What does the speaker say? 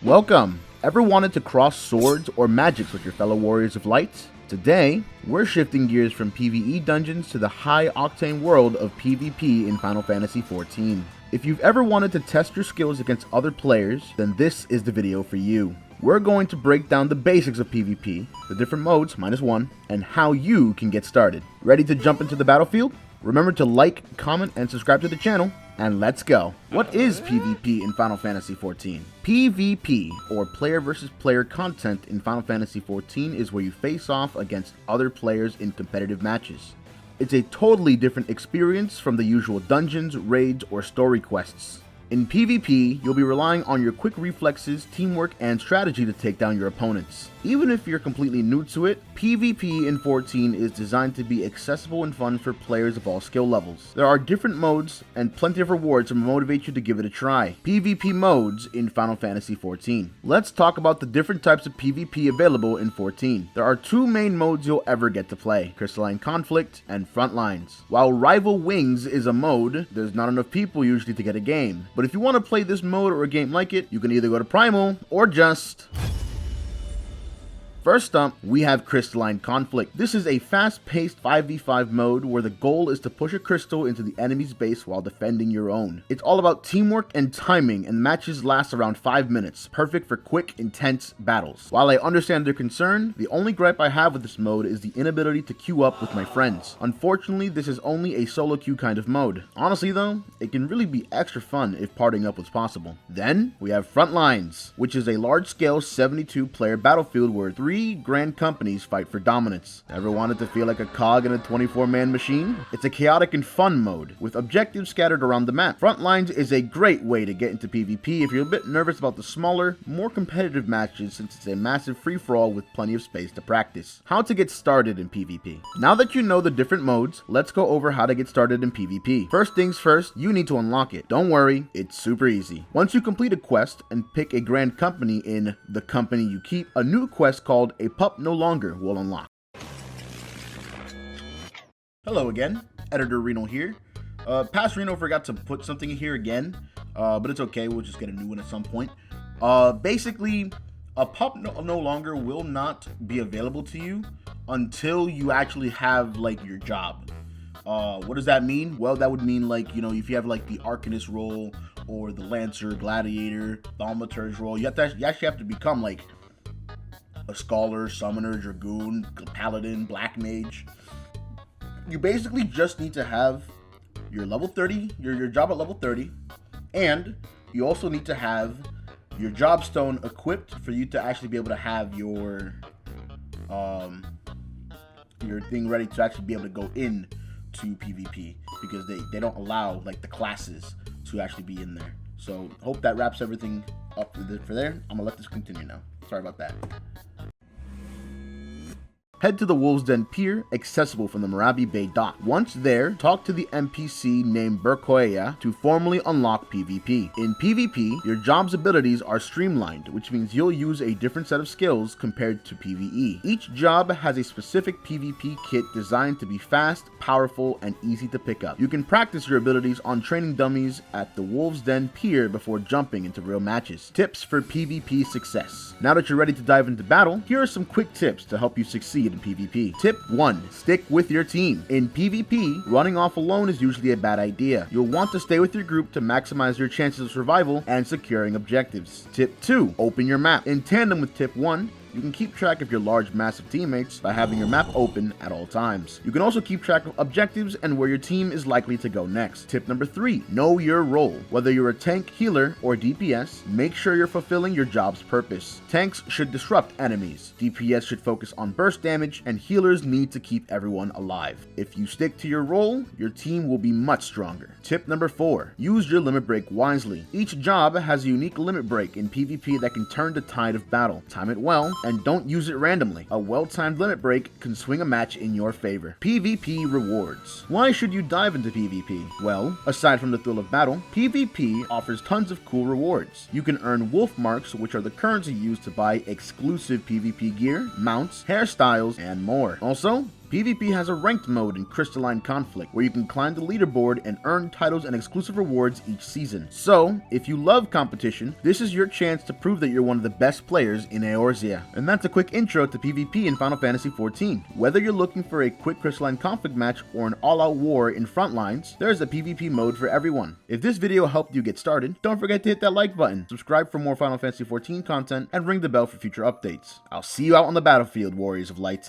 Welcome! Ever wanted to cross swords or magics with your fellow warriors of light? Today, we're shifting gears from PvE dungeons to the high-octane world of PvP in Final Fantasy XIV. If you've ever wanted to test your skills against other players, then this is the video for you. We're going to break down the basics of PvP, the different modes, -1, and how you can get started. Ready to jump into the battlefield? Remember to like, comment, and subscribe to the channel, and let's go. What is PvP in Final Fantasy XIV? PvP, or player versus player content in Final Fantasy XIV, is where you face off against other players in competitive matches. It's a totally different experience from the usual dungeons, raids, or story quests. In PvP, you'll be relying on your quick reflexes, teamwork, and strategy to take down your opponents. Even if you're completely new to it, PvP in 14 is designed to be accessible and fun for players of all skill levels. There are different modes and plenty of rewards to motivate you to give it a try. PvP modes in Final Fantasy XIV. Let's talk about the different types of PvP available in 14. There are two main modes you'll ever get to play: Crystalline Conflict and Frontlines. While Rival Wings is a mode, there's not enough people usually to get a game. But if you want to play this mode or a game like it, you can either go to Primal or just... First up, we have Crystalline Conflict. This is a fast-paced 5v5 mode where the goal is to push a crystal into the enemy's base while defending your own. It's all about teamwork and timing, and matches last around 5 minutes, perfect for quick, intense battles. While I understand their concern, the only gripe I have with this mode is the inability to queue up with my friends. Unfortunately, this is only a solo queue kind of mode. Honestly though, it can really be extra fun if partying up was possible. Then, we have Frontlines, which is a large-scale 72-player battlefield where three grand companies fight for dominance. Ever wanted to feel like a cog in a 24-man machine? It's a chaotic and fun mode, with objectives scattered around the map. Frontlines is a great way to get into PvP if you're a bit nervous about the smaller, more competitive matches, since it's a massive free-for-all with plenty of space to practice. How to get started in PvP. Now that you know the different modes, let's go over how to get started in PvP. First things first, you need to unlock it. Don't worry, it's super easy. Once you complete a quest and pick a grand company in the company you keep, a new quest called A Pup No Longer will unlock. Hello again, Editor Reno here. Past Reno forgot to put something here again, but it's okay, we'll just get a new one at some point. Basically, A Pup no Longer will not be available to you until you actually have, like, your job. What does that mean? Well, that would mean, like, you know, if you have, like, the Arcanist role, or the Lancer, Gladiator, Thaumaturge role, you actually have to become, like, a Scholar, Summoner, Dragoon, Paladin, Black Mage. You basically just need to have your level 30, your job at level 30, and you also need to have your job stone equipped for you to actually be able to have your thing ready to actually be able to go in to PvP, because they don't allow, like, the classes to actually be in there. So hope that wraps everything up for there. I'm gonna let this continue now. Sorry about that. Head to the Wolves Den Pier, accessible from the Marabi Bay dock. Once there, talk to the NPC named Berkoya to formally unlock PvP. In PvP, your job's abilities are streamlined, which means you'll use a different set of skills compared to PvE. Each job has a specific PvP kit designed to be fast, powerful, and easy to pick up. You can practice your abilities on training dummies at the Wolves Den Pier before jumping into real matches. Tips for PvP success. Now that you're ready to dive into battle, here are some quick tips to help you succeed in PvP. Tip 1. Stick with your team. In PvP, running off alone is usually a bad idea. You'll want to stay with your group to maximize your chances of survival and securing objectives. Tip 2. Open your map. In tandem with Tip 1, you can keep track of your large, massive teammates by having your map open at all times. You can also keep track of objectives and where your team is likely to go next. Tip number 3, know your role. Whether you're a tank, healer, or DPS, make sure you're fulfilling your job's purpose. Tanks should disrupt enemies, DPS should focus on burst damage, and healers need to keep everyone alive. If you stick to your role, your team will be much stronger. Tip number 4, use your limit break wisely. Each job has a unique limit break in PvP that can turn the tide of battle. Time it well, and don't use it randomly. A well-timed limit break can swing a match in your favor. PvP rewards. Why should you dive into PvP? Well, aside from the thrill of battle, PvP offers tons of cool rewards. You can earn wolf marks, which are the currency used to buy exclusive PvP gear, mounts, hairstyles, and more. Also, PvP has a ranked mode in Crystalline Conflict, where you can climb the leaderboard and earn titles and exclusive rewards each season. So, if you love competition, this is your chance to prove that you're one of the best players in Eorzea. And that's a quick intro to PvP in Final Fantasy XIV. Whether you're looking for a quick Crystalline Conflict match or an all-out war in Frontlines, there's a PvP mode for everyone. If this video helped you get started, don't forget to hit that like button, subscribe for more Final Fantasy XIV content, and ring the bell for future updates. I'll see you out on the battlefield, Warriors of Light.